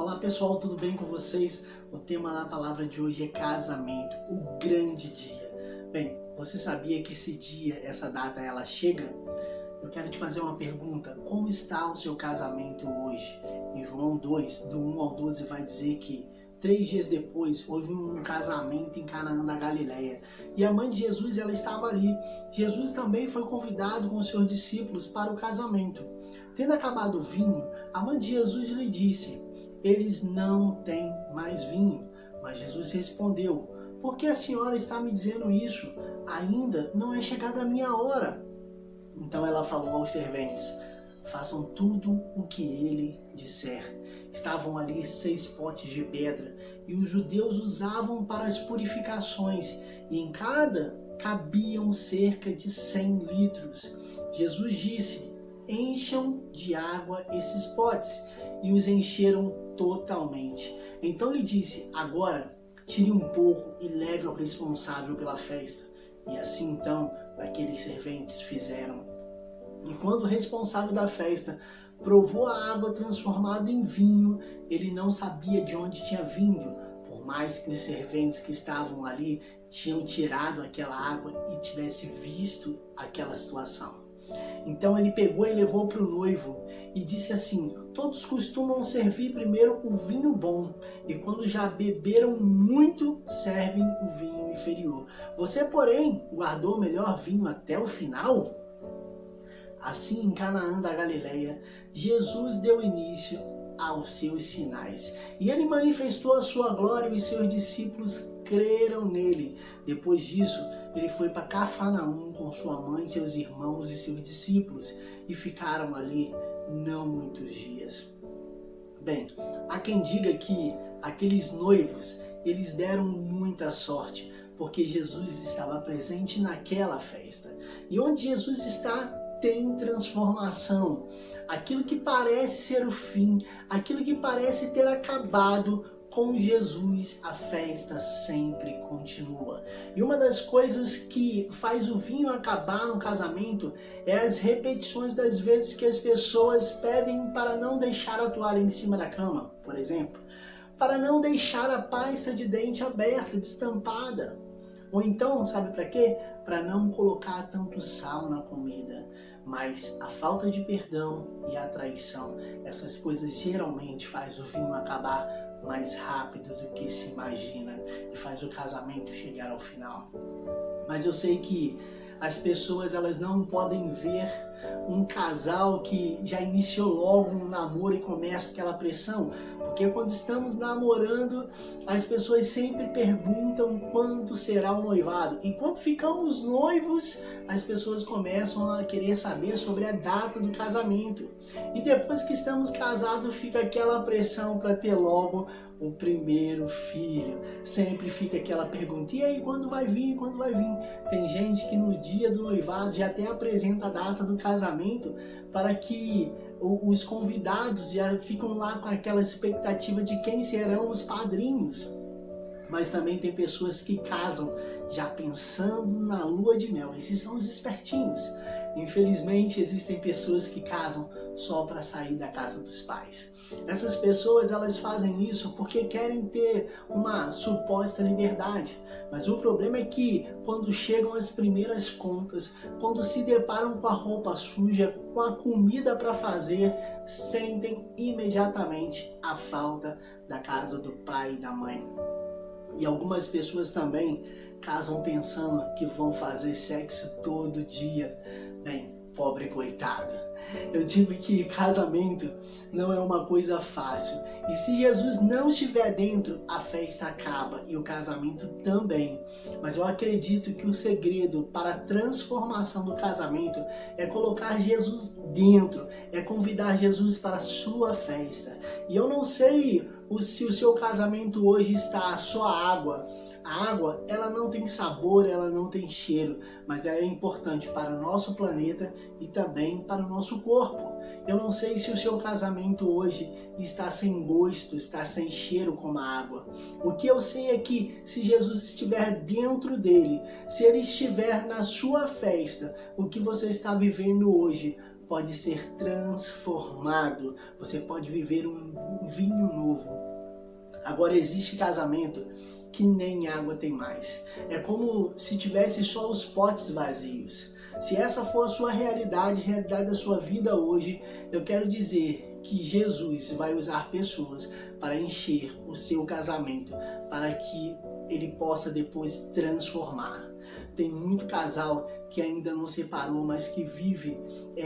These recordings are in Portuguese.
Olá pessoal, tudo bem com vocês? O tema da palavra de hoje é casamento, o grande dia. Bem, você sabia que esse dia, essa data, ela chega? Eu quero te fazer uma pergunta, como está o seu casamento hoje? Em João 2, do 1 ao 12, vai dizer que 3 dias depois houve um casamento em Canaã da Galileia e a mãe de Jesus ela estava ali. Jesus também foi convidado com os seus discípulos para o casamento. Tendo acabado o vinho, a mãe de Jesus lhe disse: eles não têm mais vinho. Mas Jesus respondeu: por que a senhora está me dizendo isso? Ainda não é chegada a minha hora. Então ela falou aos serventes: façam tudo o que ele disser. Estavam ali 6 potes de pedra, e os judeus usavam para as purificações, e em cada cabiam cerca de 100 litros. Jesus disse: encham de água esses potes, e os encheram totalmente. Então lhe disse: agora tire um pouco e leve ao responsável pela festa. E assim então aqueles serventes fizeram. E quando o responsável da festa provou a água transformada em vinho, ele não sabia de onde tinha vindo, por mais que os serventes que estavam ali tinham tirado aquela água e tivesse visto aquela situação. Então ele pegou e levou para o noivo e disse assim: todos costumam servir primeiro o vinho bom, e quando já beberam muito, servem o vinho inferior. Você, porém, guardou o melhor vinho até o final? Assim, em Canaã da Galileia, Jesus deu início aos seus sinais, e ele manifestou a sua glória e os seus discípulos creram nele. Depois disso, ele foi para Cafarnaum com sua mãe, seus irmãos e seus discípulos, e ficaram ali não muitos dias. Bem, há quem diga que aqueles noivos, eles deram muita sorte, porque Jesus estava presente naquela festa. E onde Jesus está, tem transformação. Aquilo que parece ser o fim, aquilo que parece ter acabado, com Jesus a festa sempre continua. E uma das coisas que faz o vinho acabar no casamento é as repetições das vezes que as pessoas pedem para não deixar a toalha em cima da cama, por exemplo, para não deixar a pasta de dente aberta, destampada. Ou então, sabe para quê? Para não colocar tanto sal na comida. Mas a falta de perdão e a traição, essas coisas geralmente faz o vinho acabar mais rápido do que se imagina e faz o casamento chegar ao final. Mas eu sei que as pessoas elas não podem ver um casal que já iniciou logo um namoro e começa aquela pressão, porque quando estamos namorando, as pessoas sempre perguntam quando será o noivado, e quando ficamos noivos, as pessoas começam a querer saber sobre a data do casamento, e depois que estamos casados fica aquela pressão para ter logo o primeiro filho. Sempre fica aquela pergunta: e aí, quando vai vir? Quando vai vir? Tem gente que no dia do noivado já até apresenta a data do casamento para que os convidados já ficam lá com aquela expectativa de quem serão os padrinhos. Mas também tem pessoas que casam já pensando na lua de mel. Esses são os espertinhos. Infelizmente, existem pessoas que casam só para sair da casa dos pais. Essas pessoas, elas fazem isso porque querem ter uma suposta liberdade. Mas o problema é que quando chegam as primeiras contas, quando se deparam com a roupa suja, com a comida para fazer, sentem imediatamente a falta da casa do pai e da mãe. E algumas pessoas também casam pensando que vão fazer sexo todo dia. Bem, pobre coitado. Eu digo que casamento não é uma coisa fácil. E se Jesus não estiver dentro, a festa acaba e o casamento também. Mas eu acredito que o segredo para a transformação do casamento é colocar Jesus dentro, é convidar Jesus para a sua festa. E eu não sei se o seu casamento hoje está só água. A água, ela não tem sabor, ela não tem cheiro, mas ela é importante para o nosso planeta e também para o nosso corpo. Eu não sei se o seu casamento hoje está sem gosto, está sem cheiro como a água. O que eu sei é que se Jesus estiver dentro dele, se ele estiver na sua festa, o que você está vivendo hoje pode ser transformado, você pode viver um vinho novo. Agora existe casamento que nem água tem mais. É como se tivesse só os potes vazios. Se essa for a sua realidade da sua vida hoje, eu quero dizer que Jesus vai usar pessoas para encher o seu casamento, para que ele possa depois transformar. Tem muito casal que ainda não separou, mas que vive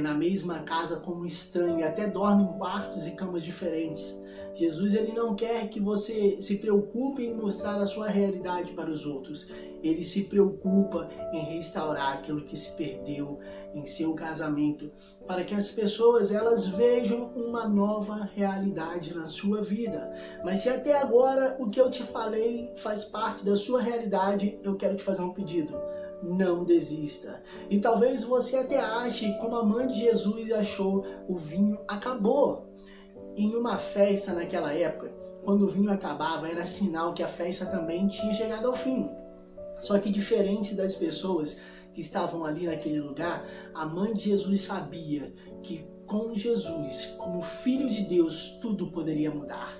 na mesma casa como estranho, e até dorme em quartos e camas diferentes. Jesus, ele não quer que você se preocupe em mostrar a sua realidade para os outros. Ele se preocupa em restaurar aquilo que se perdeu em seu casamento, para que as pessoas elas vejam uma nova realidade na sua vida. Mas se até agora o que eu te falei faz parte da sua realidade, eu quero te fazer um pedido. Não desista. E talvez você até ache, como a mãe de Jesus achou, o vinho acabou. Em uma festa naquela época, quando o vinho acabava, era sinal que a festa também tinha chegado ao fim. Só que diferente das pessoas que estavam ali naquele lugar, a mãe de Jesus sabia que com Jesus, como Filho de Deus, tudo poderia mudar.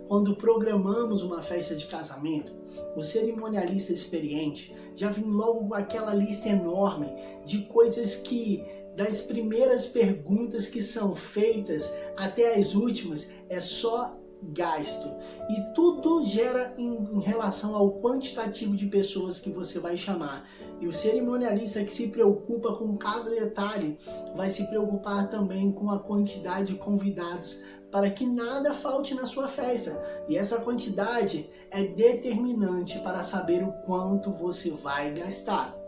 Quando programamos uma festa de casamento, o cerimonialista experiente já vem logo com aquela lista enorme de coisas que, das primeiras perguntas que são feitas até as últimas, é só gasto. E tudo gera em relação ao quantitativo de pessoas que você vai chamar. E o cerimonialista que se preocupa com cada detalhe vai se preocupar também com a quantidade de convidados, para que nada falte na sua festa. E essa quantidade é determinante para saber o quanto você vai gastar.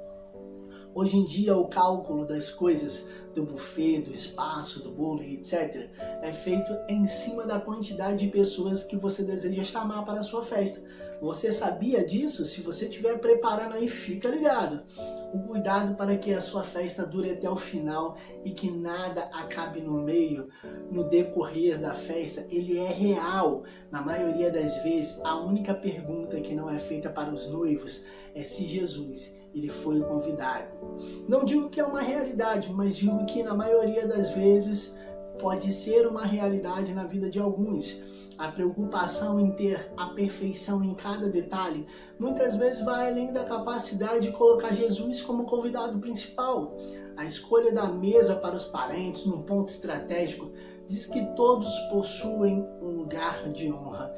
Hoje em dia, o cálculo das coisas, do buffet, do espaço, do bolo, etc., é feito em cima da quantidade de pessoas que você deseja chamar para a sua festa. Você sabia disso? Se você estiver preparando aí, fica ligado. O cuidado para que a sua festa dure até o final e que nada acabe no meio, no decorrer da festa, ele é real. Na maioria das vezes, a única pergunta que não é feita para os noivos é se Jesus ele foi o convidado. Não digo que é uma realidade, mas digo que na maioria das vezes pode ser uma realidade na vida de alguns. A preocupação em ter a perfeição em cada detalhe muitas vezes vai além da capacidade de colocar Jesus como convidado principal. A escolha da mesa para os parentes num ponto estratégico diz que todos possuem um lugar de honra.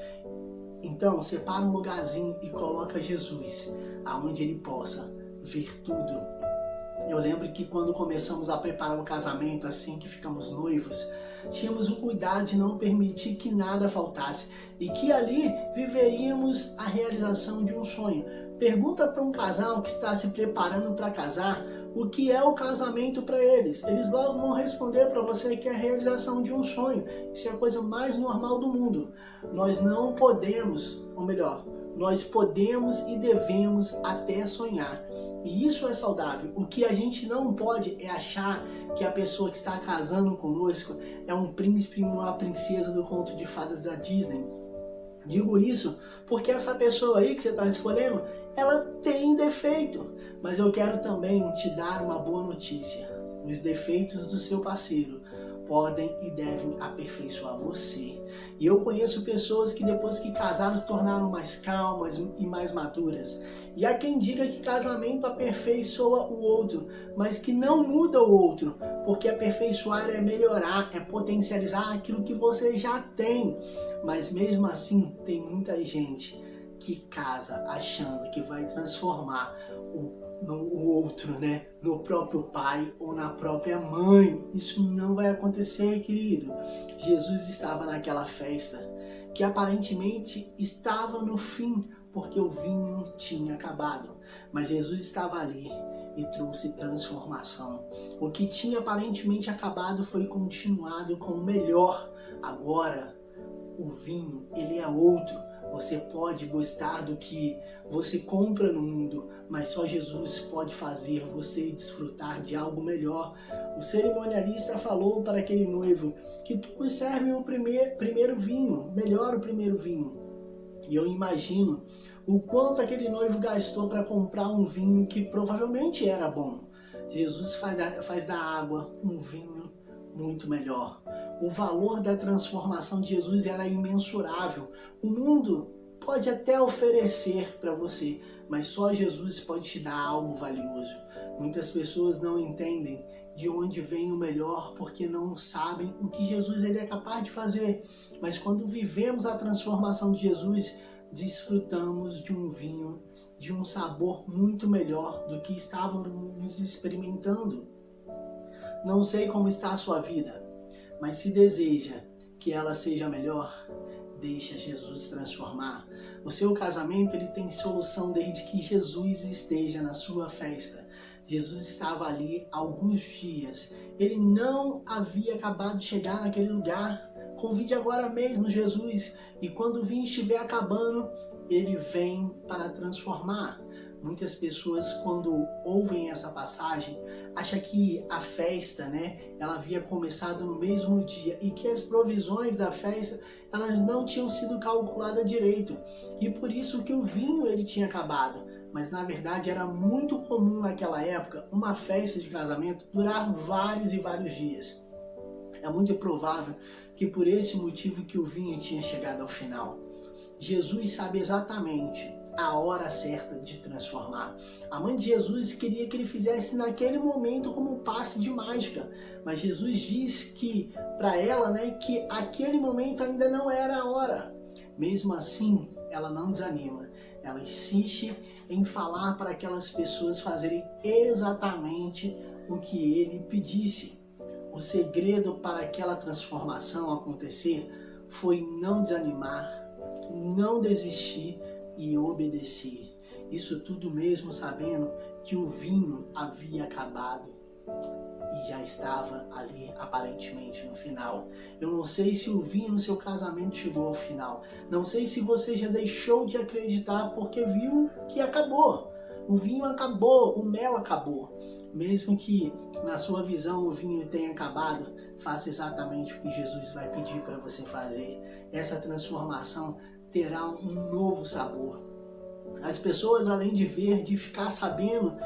Então, separa um lugarzinho e coloca Jesus aonde ele possa ver tudo. Eu lembro que quando começamos a preparar o casamento, assim que ficamos noivos, tínhamos o cuidado de não permitir que nada faltasse e que ali viveríamos a realização de um sonho. Pergunta para um casal que está se preparando para casar o que é o casamento para eles. Eles logo vão responder para você que é a realização de um sonho. Isso é a coisa mais normal do mundo. Nós não podemos, ou melhor, nós podemos e devemos até sonhar. E isso é saudável. O que a gente não pode é achar que a pessoa que está casando conosco é um príncipe e uma princesa do conto de fadas da Disney. Digo isso porque essa pessoa aí que você está escolhendo, ela tem defeito. Mas eu quero também te dar uma boa notícia. Os defeitos do seu parceiro podem e devem aperfeiçoar você. E eu conheço pessoas que depois que casaram se tornaram mais calmas e mais maduras. E há quem diga que casamento aperfeiçoa o outro, mas que não muda o outro, porque aperfeiçoar é melhorar, é potencializar aquilo que você já tem. Mas mesmo assim, tem muita gente que casa achando que vai transformar o outro, né? No próprio pai ou na própria mãe. Isso não vai acontecer, querido. Jesus estava naquela festa que aparentemente estava no fim, porque o vinho tinha acabado. Mas Jesus estava ali e trouxe transformação. O que tinha aparentemente acabado foi continuado com o melhor. Agora, o vinho, ele é outro. Você pode gostar do que você compra no mundo, mas só Jesus pode fazer você desfrutar de algo melhor. O cerimonialista falou para aquele noivo que todos servem o primeiro vinho, melhor o primeiro vinho. E eu imagino o quanto aquele noivo gastou para comprar um vinho que provavelmente era bom. Jesus faz da água um vinho muito melhor. O valor da transformação de Jesus é imensurável. O mundo pode até oferecer para você, mas só Jesus pode te dar algo valioso. Muitas pessoas não entendem de onde vem o melhor porque não sabem o que Jesus ele é capaz de fazer. Mas quando vivemos a transformação de Jesus, desfrutamos de um vinho, de um sabor muito melhor do que estávamos experimentando. Não sei como está a sua vida, mas se deseja que ela seja melhor, deixa Jesus transformar. O seu casamento ele tem solução desde que Jesus esteja na sua festa. Jesus estava ali há alguns dias. Ele não havia acabado de chegar naquele lugar. Convide agora mesmo Jesus. E quando o vinho estiver acabando, ele vem para transformar. Muitas pessoas, quando ouvem essa passagem, acham que a festa, ela havia começado no mesmo dia e que as provisões da festa, elas não tinham sido calculadas direito. E por isso que o vinho ele tinha acabado. Mas na verdade era muito comum naquela época uma festa de casamento durar vários e vários dias. É muito provável que por esse motivo que o vinho tinha chegado ao final. Jesus sabe exatamente a hora certa de transformar. A mãe de Jesus queria que ele fizesse naquele momento como um passe de mágica, mas Jesus diz que para ela, que aquele momento ainda não era a hora. Mesmo assim, ela não desanima. Ela insiste em falar para aquelas pessoas fazerem exatamente o que ele pedisse. O segredo para aquela transformação acontecer foi não desanimar, não desistir e obedecer. Isso tudo mesmo sabendo que o vinho havia acabado e já estava ali aparentemente no final. Eu não sei se o vinho no seu casamento chegou ao final. Não sei se você já deixou de acreditar porque viu que acabou. O vinho acabou, o mel acabou. Mesmo que na sua visão o vinho tenha acabado, faça exatamente o que Jesus vai pedir para você fazer. Essa transformação terá um novo sabor. As pessoas, além de ver, de ficar sabendo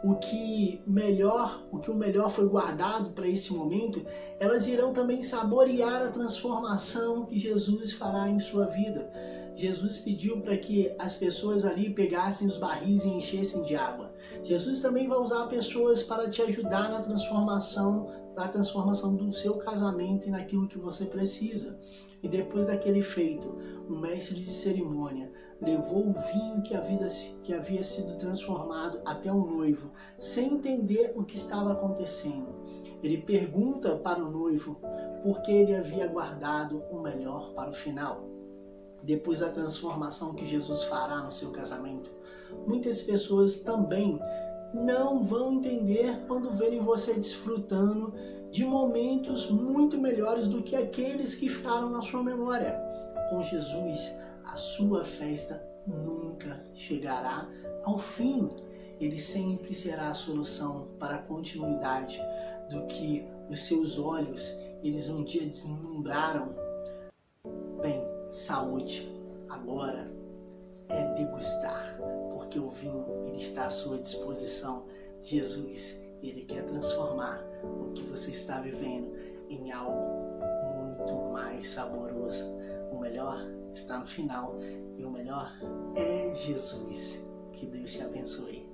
o que o melhor foi guardado para esse momento, elas irão também saborear a transformação que Jesus fará em sua vida. Jesus pediu para que as pessoas ali pegassem os barris e enchessem de água. Jesus também vai usar pessoas para te ajudar na transformação do seu casamento e naquilo que você precisa. E depois daquele feito, o mestre de cerimônia levou o vinho que havia sido transformado até o noivo, sem entender o que estava acontecendo. Ele pergunta para o noivo por que ele havia guardado o melhor para o final. Depois da transformação que Jesus fará no seu casamento, muitas pessoas também não vão entender quando verem você desfrutando de momentos muito melhores do que aqueles que ficaram na sua memória. Com Jesus, a sua festa nunca chegará ao fim. Ele sempre será a solução para a continuidade do que os seus olhos, eles um dia deslumbraram. Bem, saúde agora é degustar, porque o vinho ele está à sua disposição. Jesus, ele quer transformar o que você está vivendo em algo muito mais saboroso. O melhor está no final e o melhor é Jesus. Que Deus te abençoe.